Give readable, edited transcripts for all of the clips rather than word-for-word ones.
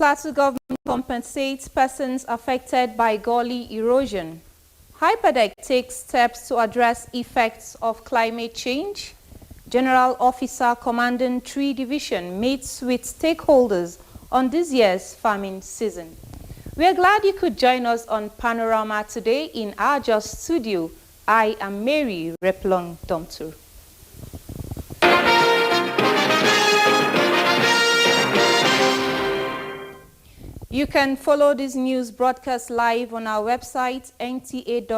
Plateau government compensates persons affected by gully erosion. Hyperdeck takes steps to address effects of climate change. General Officer Commanding 3 Division meets with stakeholders on this year's farming season. We are glad you could join us on Panorama today in our Just studio. I am Mary Replong Domtur. You can follow this news broadcast live on our website nta.ng/live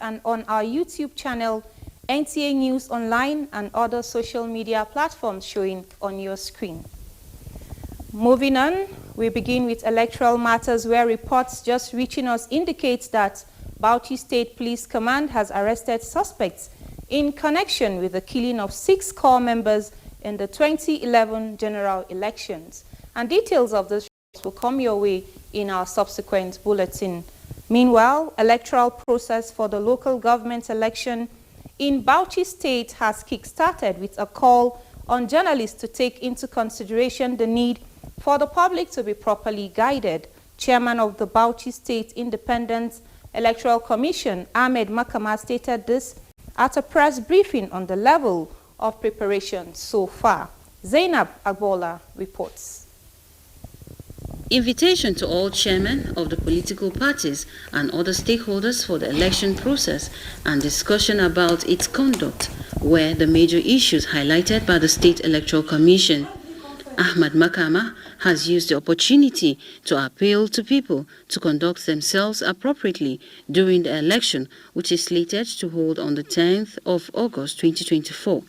and on our YouTube channel NTA News Online and other social media platforms showing on your screen. Moving on, we begin with electoral matters where reports just reaching us indicate that Bauchi State Police Command has arrested suspects in connection with the killing of 6 corps members in the 2011 general elections. And details of this will come your way in our subsequent bulletin. Meanwhile, electoral process for the local government election in Bauchi State has kick-started with a call on journalists to take into consideration the need for the public to be properly guided. Chairman of the Bauchi State Independent Electoral Commission, Ahmed Makama, stated this at a press briefing on the level of preparation so far. Zainab Agbola reports. Invitation to all chairmen of the political parties and other stakeholders for the election process and discussion about its conduct were the major issues highlighted by the State Electoral Commission. Ahmad Makama has used the opportunity to appeal to people to conduct themselves appropriately during the election, which is slated to hold on the 10th of August 2024.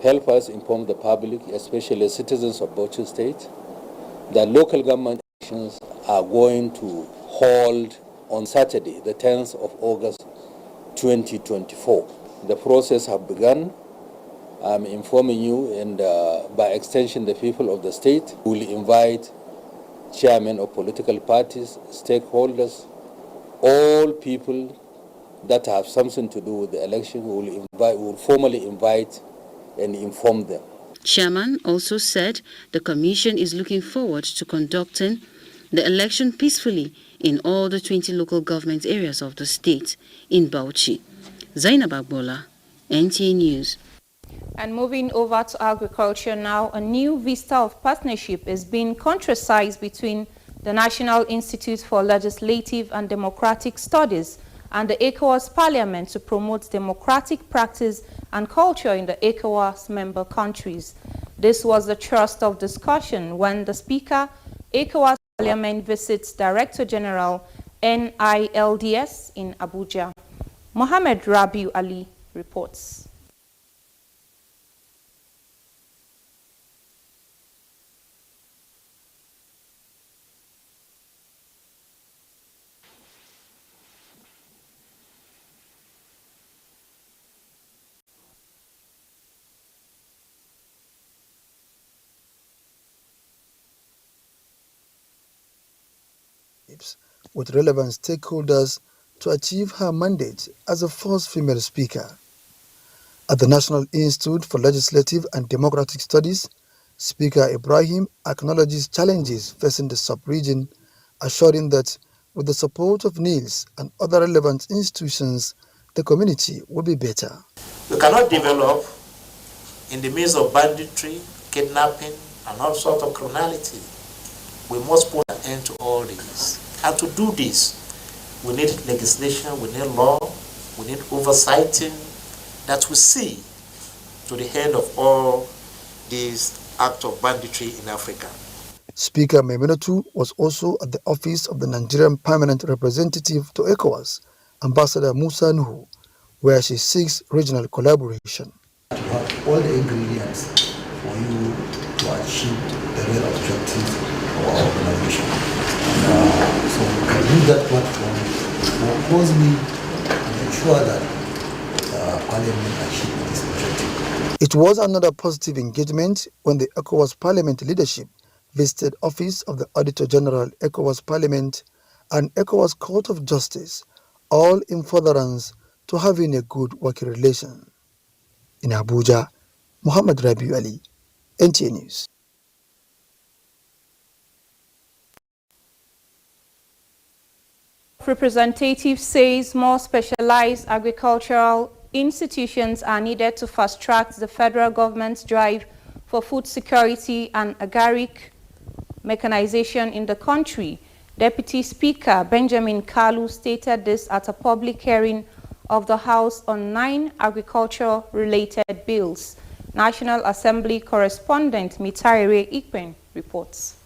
Help us inform the public, especially citizens of Bauchi State, that local government elections are going to hold on Saturday, the 10th of August 2024. The process has begun. I'm informing you, and by extension the people of the state will invite chairmen of political parties, stakeholders, all people that have something to do with the election will formally invite and inform them. Chairman also said the commission is looking forward to conducting the election peacefully in all the 20 local government areas of the state in Bauchi. Zainab Agbola, NTA News. And moving over to agriculture now, a new vista of partnership is being contrasted between the National Institute for Legislative and Democratic Studies and the ECOWAS Parliament to promote democratic practice and culture in the ECOWAS member countries. This was the thrust of discussion when the Speaker, ECOWAS Parliament visits Director General NILDS in Abuja. Mohammed Rabiu Ali reports. With relevant stakeholders to achieve her mandate as the first female speaker. At the National Institute for Legislative and Democratic Studies, Speaker Ibrahim acknowledges challenges facing the sub-region, assuring that with the support of NILS and other relevant institutions, the community will be better. We cannot develop in the midst of banditry, kidnapping, and all sorts of criminality. We must put an end to all these. And to do this, we need legislation, we need law, we need oversighting that will see to the end of all these acts of banditry in Africa. Speaker Meminatu was also at the office of the Nigerian Permanent Representative to ECOWAS, Ambassador Musa Nuhu, where she seeks regional collaboration. To have all the ingredients for you to achieve the real objective of our organization. So we can use that platform more closely and ensure that Parliament achieves this objective. It was another positive engagement when the ECOWAS Parliament leadership visited office of the Auditor General ECOWAS Parliament and ECOWAS Court of Justice, all in furtherance to having a good working relation. In Abuja, Mohammed Rabiu Ali, NTA News. Representative says more specialized agricultural institutions are needed to fast-track the federal government's drive for food security and agaric mechanization in the country. Deputy Speaker Benjamin Kalu stated this at a public hearing of the House on 9 agriculture-related bills. National Assembly correspondent Mitaire Ikpen reports.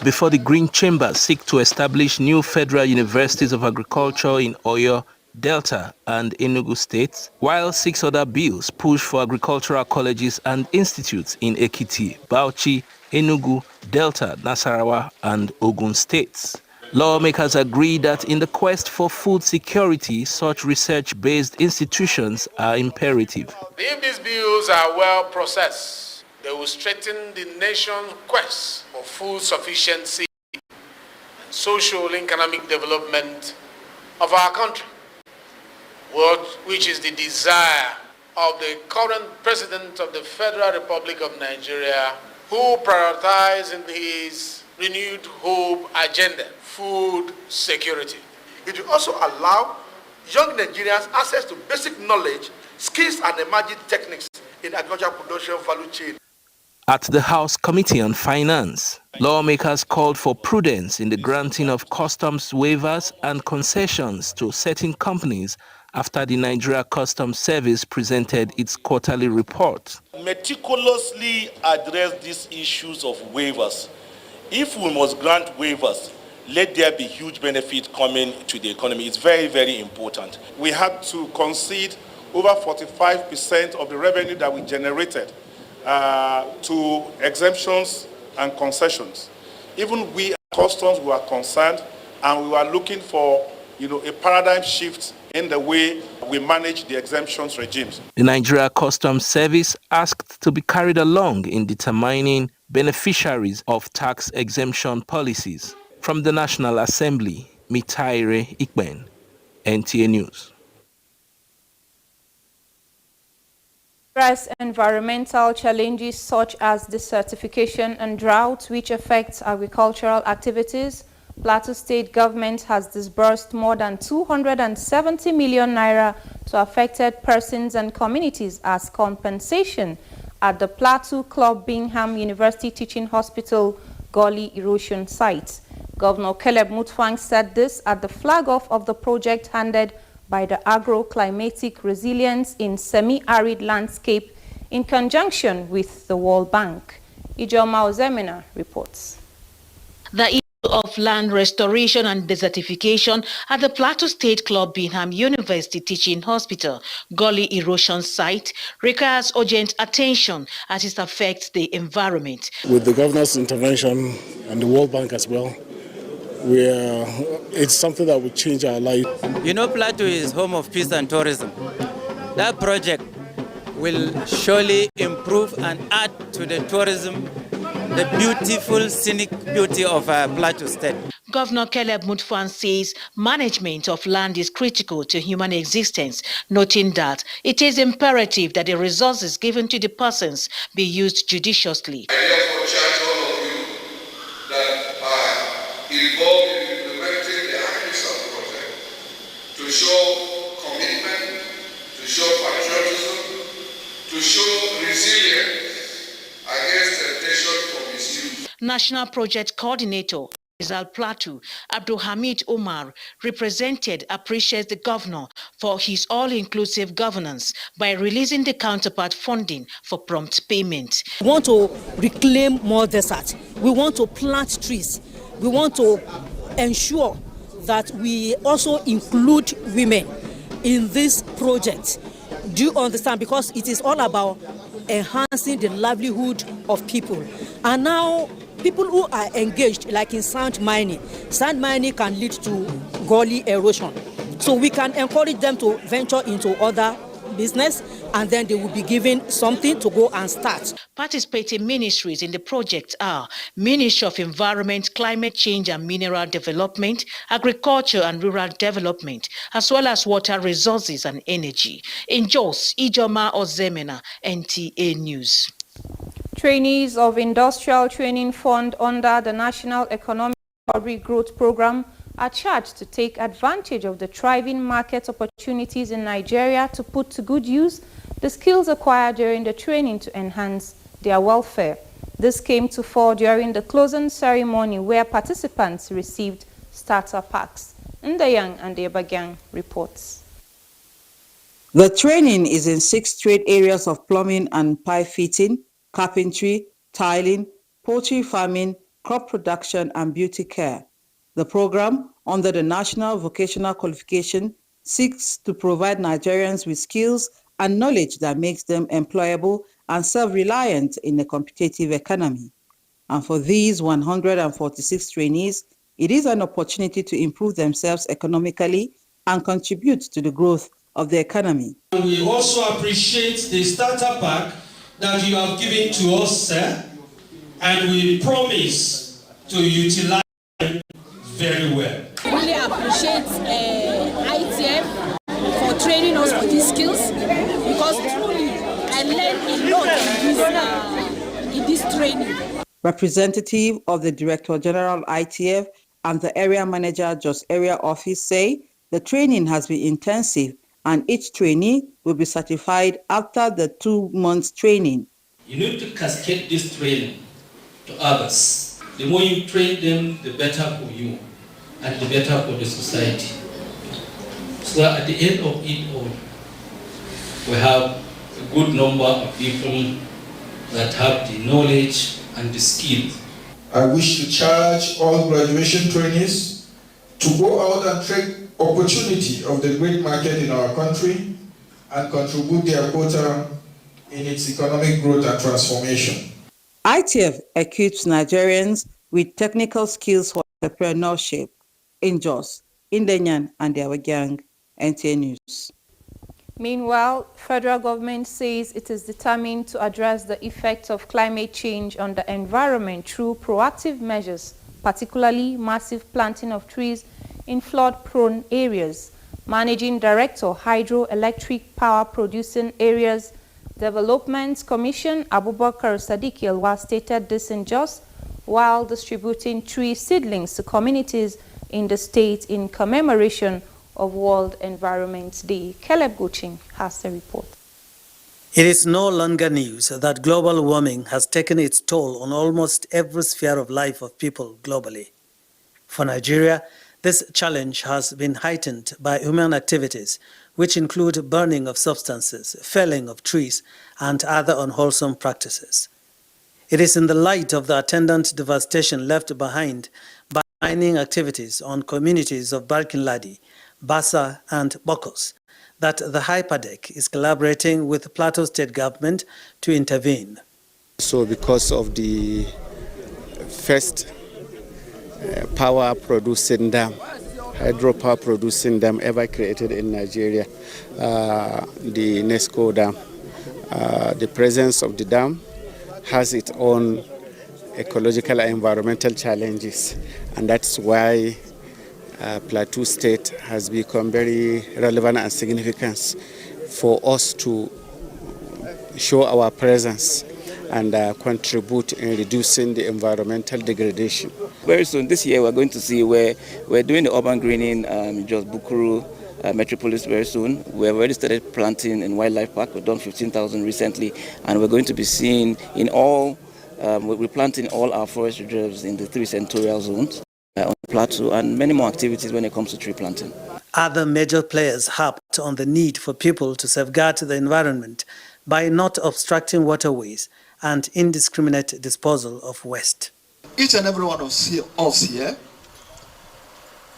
Before the Green Chamber seek to establish new federal universities of agriculture in Oyo, Delta and Enugu states, while 6 other bills push for agricultural colleges and institutes in Ekiti, Bauchi, Enugu, Delta, Nasarawa and Ogun states. Lawmakers agree that in the quest for food security, such research-based institutions are imperative. If these bills are well processed, they will strengthen the nation's quest for food sufficiency and social and economic development of our country, which is the desire of the current President of the Federal Republic of Nigeria, who prioritizes in his renewed hope agenda food security. It will also allow young Nigerians access to basic knowledge, skills and emerging techniques in agricultural production value chain. At the House Committee on Finance, lawmakers called for prudence in the granting of customs waivers and concessions to certain companies after the Nigeria Customs Service presented its quarterly report. Meticulously address these issues of waivers. If we must grant waivers, let there be huge benefit coming to the economy. It's very, very important. We had to concede over 45% of the revenue that we generated to exemptions and concessions. Even we, customs, were concerned, and we were looking for, a paradigm shift in the way we manage the exemptions regimes. The Nigeria Customs Service asked to be carried along in determining beneficiaries of tax exemption policies. From the National Assembly, Mitaire Ikben, NTA News. Address environmental challenges such as desertification and drought, which affects agricultural activities, Plateau State government has disbursed more than 270 million naira to affected persons and communities as compensation at the Plateau Club Bingham University Teaching Hospital Gully erosion site. Governor Caleb Mutfwang said this at the flag-off of the project handed by the Agro-Climatic Resilience in Semi-Arid Landscape in conjunction with the World Bank. Ijoma Ozemina reports. The issue of land restoration and desertification at the Plateau State Club Bingham University Teaching Hospital Gully erosion site requires urgent attention as it affects the environment. With the governor's intervention and the World Bank as well, it's something that will change our life. Plateau is home of peace and tourism. That project will surely improve and add to the tourism, the beautiful scenic beauty of Plateau State. Governor Caleb Mutfwang says management of land is critical to human existence, noting that it is imperative that the resources given to the persons be used judiciously. I therefore charge all of you that are involved in implementing the AgriSub project to show commitment, to show patriotism, to show resilience against temptation from misuse. National Project Coordinator Rizal Plateau, Abdulhamid Omar, appreciates the governor for his all-inclusive governance by releasing the counterpart funding for prompt payment. We want to reclaim more desert. We want to plant trees. We want to ensure that we also include women in this project. Do you understand? Because it is all about enhancing the livelihood of people. And now, people who are engaged, like in sand mining can lead to gully erosion. So we can encourage them to venture into other business, and then they will be given something to go and start. Participating ministries in the project are Ministry of Environment, Climate Change and Mineral Development, Agriculture and Rural Development, as well as Water Resources and Energy. In Jos, Ijoma Ozemena, NTA News. Trainees of Industrial Training Fund under the National Economic Recovery Growth Program are charged to take advantage of the thriving market opportunities in Nigeria to put to good use the skills acquired during the training to enhance their welfare. This came to fore during the closing ceremony where participants received starter packs. Ndayang and Debagang reports. The training is in 6 trade areas of plumbing and pipe fitting, carpentry, tiling, poultry farming, crop production, and beauty care. The program, under the National Vocational Qualification, seeks to provide Nigerians with skills and knowledge that makes them employable and self-reliant in a competitive economy. And for these 146 trainees, it is an opportunity to improve themselves economically and contribute to the growth of the economy. We also appreciate the starter pack that you have given to us, sir, and we promise to utilize it very well. I really appreciate ITF for training us for these skills, because truly I learned a lot in this training. Representative of the Director General ITF and the Area Manager Jos Area Office say the training has been intensive and each trainee will be certified after the 2 months training. You need to cascade this training to others. The more you train them, the better for you and the better for the society. So at the end of it all, we have a good number of people that have the knowledge and the skill. I wish to charge all graduation trainees to go out and take opportunity of the great market in our country and contribute their quota in its economic growth and transformation. ITF equips Nigerians with technical skills for entrepreneurship. In Jos, Ndanyan and their gang, NTA News. Meanwhile, federal government says it is determined to address the effects of climate change on the environment through proactive measures, particularly massive planting of trees in flood-prone areas. Managing Director, Hydroelectric Power Producing Areas Development Commission, Abubakar Sadiq Yelwa, stated this in Jos while distributing tree seedlings to communities in the state in commemoration of World Environment Day. Caleb Guching has the report. It is no longer news that global warming has taken its toll on almost every sphere of life of people globally. For Nigeria, this challenge has been heightened by human activities, which include burning of substances, felling of trees, and other unwholesome practices. It is in the light of the attendant devastation left behind by mining activities on communities of Barkin Ladi, Bassa, and Bokos that the Hyperdeck is collaborating with the Plateau State Government to intervene. So because of the first power producing dam, hydropower producing dam ever created in Nigeria, the Nesco Dam. The presence of the dam has its own ecological and environmental challenges, and that's why Plateau State has become very relevant and significant for us to show our presence and contribute in reducing the environmental degradation. Very soon this year we're going to see where we're doing the urban greening just Bukuru Metropolis very soon. We've already started planting in Wildlife Park. We've done 15,000 recently, and we're going to be seeing in all, we're planting all our forest reserves in the 3 senatorial zones on the plateau, and many more activities when it comes to tree planting. Other major players harped on the need for people to safeguard the environment by not obstructing waterways and indiscriminate disposal of waste. Each and every one of us here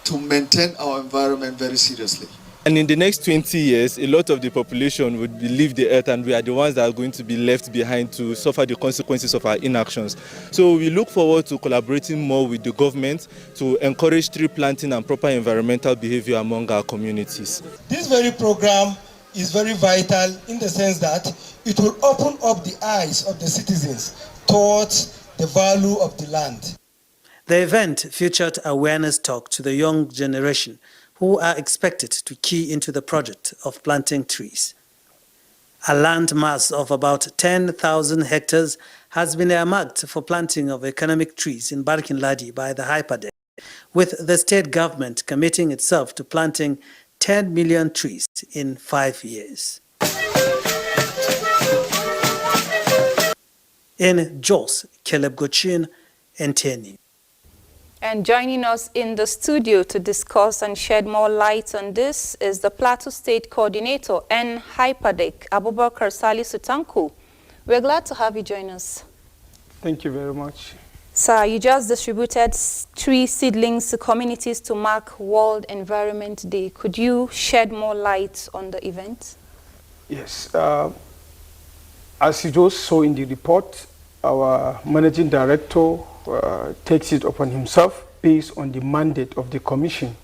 to maintain our environment very seriously. And in the next 20 years, a lot of the population would leave the earth, and we are the ones that are going to be left behind to suffer the consequences of our inactions. So we look forward to collaborating more with the government to encourage tree planting and proper environmental behavior among our communities. This very program is very vital in the sense that it will open up the eyes of the citizens towards the value of the land. The event featured awareness talk to the young generation who are expected to key into the project of planting trees. A land mass of about 10,000 hectares has been earmarked for planting of economic trees in Barkin Ladi by the Hyperdeck. with the state government committing itself to planting 10 million trees in 5 years. In Jos, Caleb Gochin, NTA News. And joining us in the studio to discuss and shed more light on this is the Plateau State Coordinator and Hyperdeck, Abubakar Salisu Tanko. We're glad to have you join us. Thank you very much. Sir, you just distributed tree seedlings to communities to mark World Environment Day. Could you shed more light on the event? Yes. As you just saw in the report, our Managing Director takes it upon himself based on the mandate of the Commission,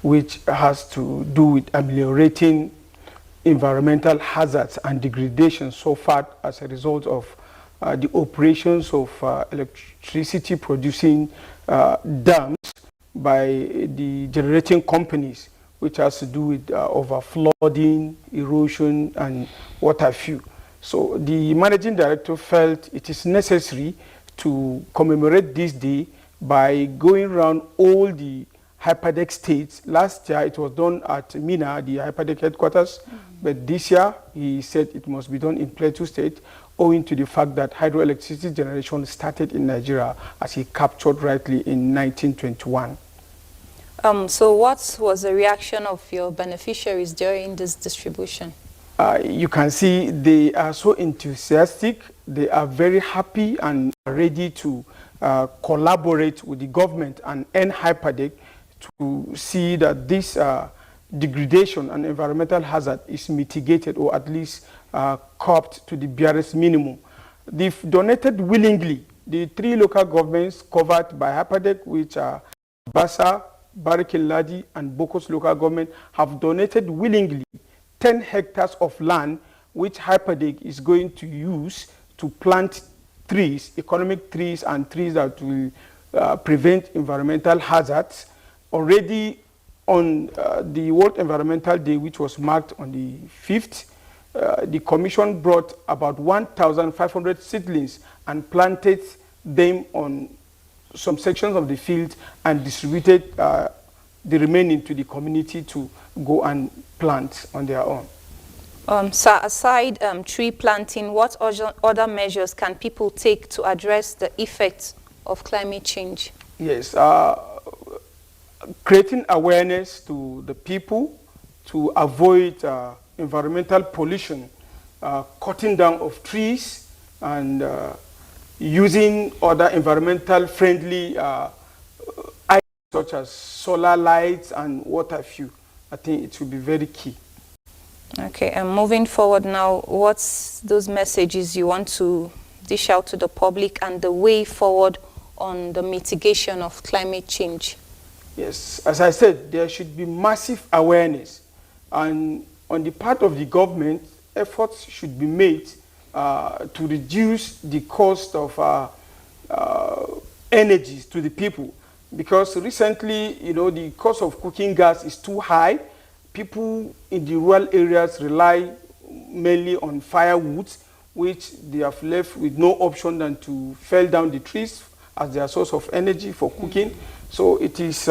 which has to do with ameliorating environmental hazards and degradation so far as a result of the operations of electricity producing dams by the generating companies, which has to do with overflooding, erosion, and what have you. So the Managing Director felt it is necessary to commemorate this day by going around all the Hyperdeck states. Last year it was done at Mina, the Hyperdeck headquarters, but this year he said it must be done in Plateau State, owing to the fact that hydroelectricity generation started in Nigeria, as he captured rightly, in 1921. So what was the reaction of your beneficiaries during this distribution? You can see they are so enthusiastic, they are very happy and ready to collaborate with the government and end Hyperdeck to see that this degradation and environmental hazard is mitigated, or at least curbed to the barest minimum. They've donated willingly. The 3 local governments covered by Hyperdeck, which are Basa, Barikiladi, and Bokos local government, have donated willingly 10 hectares of land, which Hyperdeck is going to use to plant trees, economic trees, and trees that will prevent environmental hazards. Already on the World Environmental Day, which was marked on the 5th, the Commission brought about 1,500 seedlings and planted them on some sections of the field and distributed the remaining to the community to go and plant on their own. So aside tree planting, what other measures can people take to address the effects of climate change? Yes, creating awareness to the people to avoid environmental pollution, cutting down of trees, and using other environmental friendly items such as solar lights and what have you. I think it will be very key. Okay, and moving forward now, what's those messages you want to dish out to the public and the way forward on the mitigation of climate change? Yes, as I said, there should be massive awareness, and on the part of the government, efforts should be made to reduce the cost of energies to the people, because recently, you know, the cost of cooking gas is too high. People in the rural areas rely mainly on firewood, which they have left with no option than to fell down the trees as their source of energy for cooking. So it is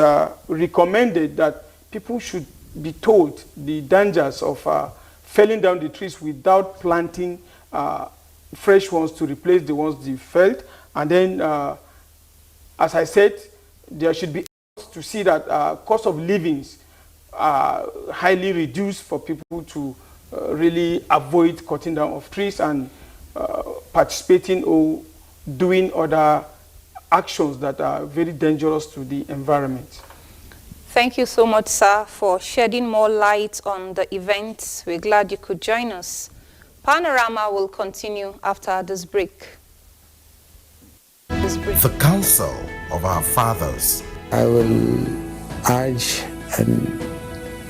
recommended that people should be told the dangers of felling down the trees without planting fresh ones to replace the ones they felled. And then, as I said, there should be to see that cost of livings are highly reduced for people to really avoid cutting down of trees and participating or doing other actions that are very dangerous to the environment. Thank you so much, sir, for shedding more light on the event. We're glad you could join us. Panorama will continue after this break. The counsel of our fathers. I will urge and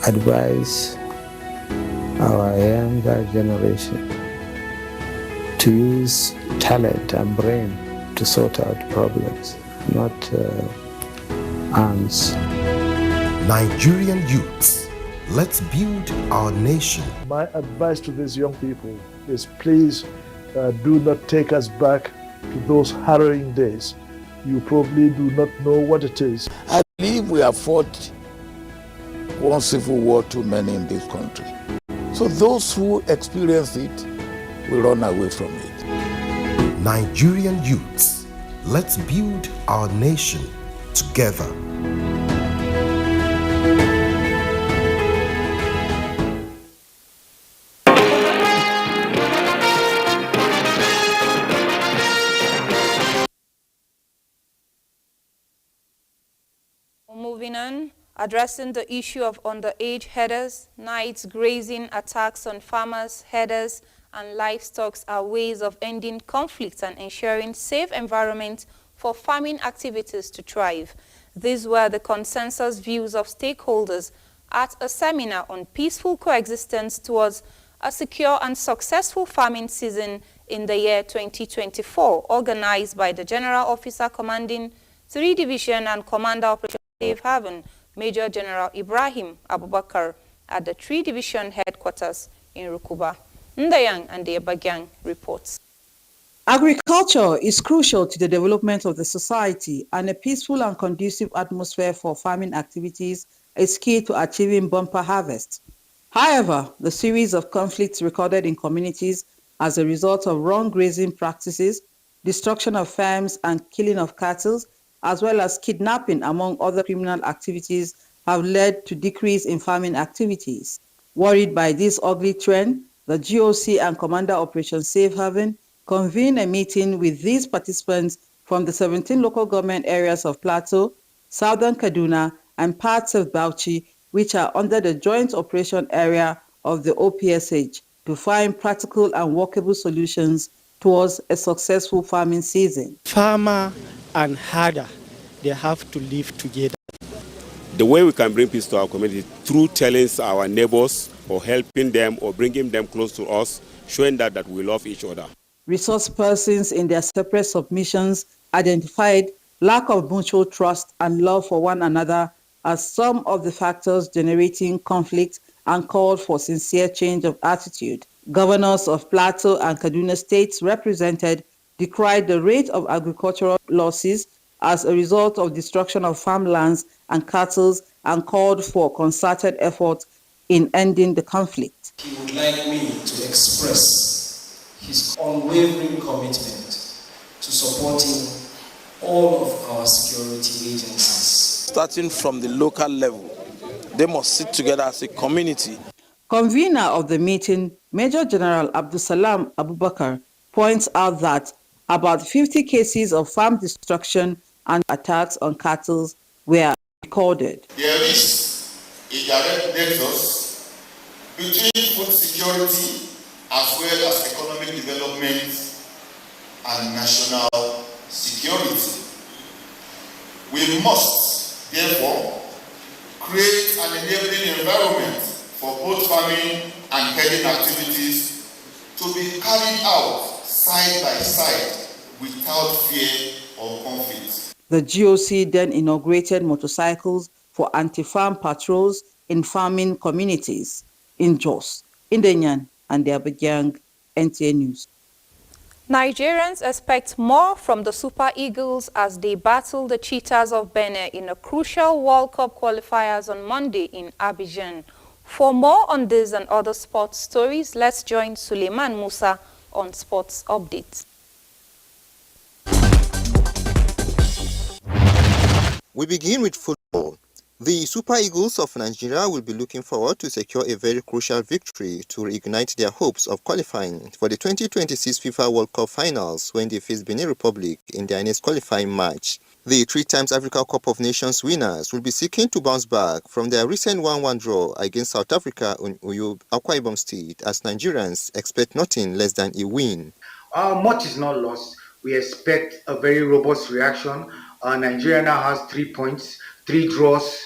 advise our younger generation to use talent and brain to sort out problems, not arms. Nigerian youths, let's build our nation. My advice to these young people is please do not take us back to those harrowing days you probably do not know what it is. I believe we have fought one civil war too many in this country. So those who experience it will run away from it. Nigerian youths, let's build our nation together. Moving on, addressing the issue of underage herders, night grazing attacks on farmers, herders, and livestock are ways of ending conflicts and ensuring safe environment for farming activities to thrive. These were the consensus views of stakeholders at a seminar on peaceful coexistence towards a secure and successful farming season in the year 2024, organized by the General Officer Commanding 3 Division and Commander Operation Safe Haven, Major General Ibrahim Abubakar, at the 3 Division headquarters in Rukuba. Ndayang and the Abagyang reports. Agriculture is crucial to the development of the society, and a peaceful and conducive atmosphere for farming activities is key to achieving bumper harvest. However, the series of conflicts recorded in communities as a result of wrong grazing practices, destruction of farms, and killing of cattle, as well as kidnapping among other criminal activities, have led to decrease in farming activities. Worried by this ugly trend, the GOC and Commander Operation Safe Haven convened a meeting with these participants from the 17 local government areas of Plateau, Southern Kaduna, and parts of Bauchi, which are under the joint operation area of the OPSH, to find practical and workable solutions towards a successful farming season. Farmer and herder, they have to live together. The way we can bring peace to our community through telling our neighbors or helping them or bringing them close to us, showing that we love each other. Resource persons in their separate submissions identified lack of mutual trust and love for one another as some of the factors generating conflict and called for sincere change of attitude. Governors of Plateau and Kaduna states represented decried the rate of agricultural losses as a result of destruction of farmlands and cattle and called for concerted efforts in ending the conflict. He would like me to express his unwavering commitment to supporting all of our security agencies. Starting from the local level, they must sit together as a community. Convener of the meeting, Major General Abdusalam Abubakar, points out that about 50 cases of farm destruction and attacks on cattle were recorded. There is a direct nexus between food security as well as economic development and national security. We must, therefore, create an enabling environment for both farming and herding activities to be carried out side by side without fear or conflict. The GOC then inaugurated motorcycles for anti-farm patrols in farming communities in Jos, Indenyan, and the Abuja. NTA News. Nigerians expect more from the Super Eagles as they battle the Cheetahs of Benin in a crucial World Cup qualifiers on Monday in Abidjan. For more on this and other sports stories, let's join Suleiman Musa on Sports Updates. We begin with football. The Super Eagles of Nigeria will be looking forward to secure a very crucial victory to reignite their hopes of qualifying for the 2026 FIFA World Cup finals when they face Benin Republic in their next qualifying match. The 3-times Africa Cup of Nations winners will be seeking to bounce back from their recent 1-1 draw against South Africa on Uyo Akwa Ibom State, as Nigerians expect nothing less than a win. Much is not lost. We expect a very robust reaction. Nigeria now has 3 points, 3 draws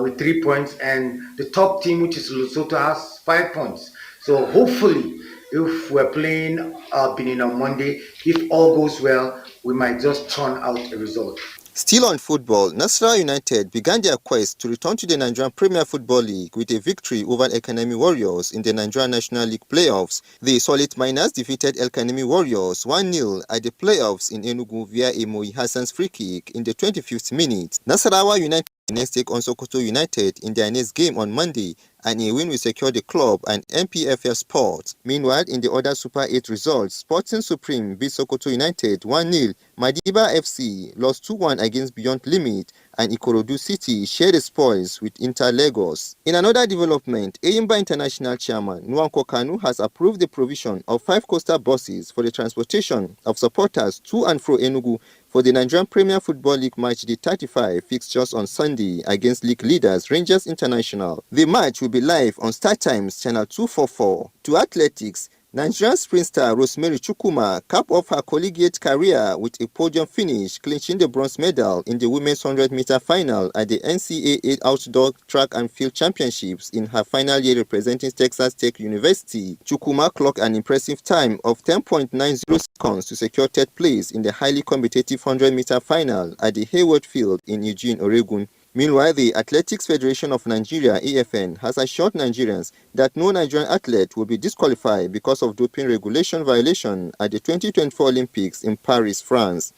with 3 points, and the top team, which is Lesotho, has 5 points. So hopefully, if we're playing Benin on Monday, if all goes well, we might just turn out a result. Still on football, Nasarawa United began their quest to return to the Nigerian Premier Football League with a victory over El Kanemi Warriors in the Nigerian National League playoffs. The Solid Miners defeated El Kanemi Warriors 1-0 at the playoffs in Enugu via a Moi Hassan's free kick in the 25th minute. Nasarawa United next take on Sokoto United in their next game on Monday, and a win will secure the club and MPFL Sports. Meanwhile, in the other Super 8 results, Sporting Supreme beat Sokoto United 1-0, Madiba FC lost 2-1 against Beyond Limit, and Ikorodu City shared the spoils with Inter Lagos. In another development, Eyimba International Chairman Nwankwo Kanu has approved the provision of 5 coastal buses for the transportation of supporters to and fro Enugu for the Nigerian Premier Football League match day 35 fixtures on Sunday against league leaders Rangers International. The match will be live on Star Times Channel 244. To athletics, Nigerian sprinter Rosemary Chukwuma capped off her collegiate career with a podium finish, clinching the bronze medal in the women's 100-meter final at the NCAA Outdoor Track and Field Championships in her final year representing Texas Tech University. Chukwuma clocked an impressive time of 10.90 seconds to secure third place in the highly competitive 100-meter final at the Hayward Field in Eugene, Oregon. Meanwhile, the Athletics Federation of Nigeria, AFN, has assured Nigerians that no Nigerian athlete will be disqualified because of doping regulation violation at the 2024 Olympics in Paris, France,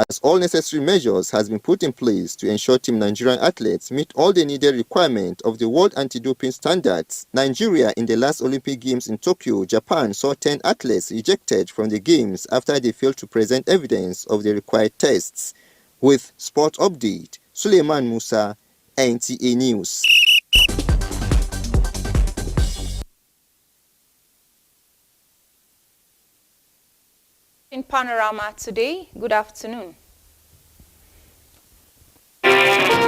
as all necessary measures has been put in place to ensure Team Nigerian athletes meet all the needed requirements of the World Anti-Doping Standards. Nigeria, in the last Olympic Games in Tokyo, Japan, saw 10 athletes ejected from the Games after they failed to present evidence of the required tests. With Sport Update, Suleiman Musa, NTA News. In Panorama today, good afternoon.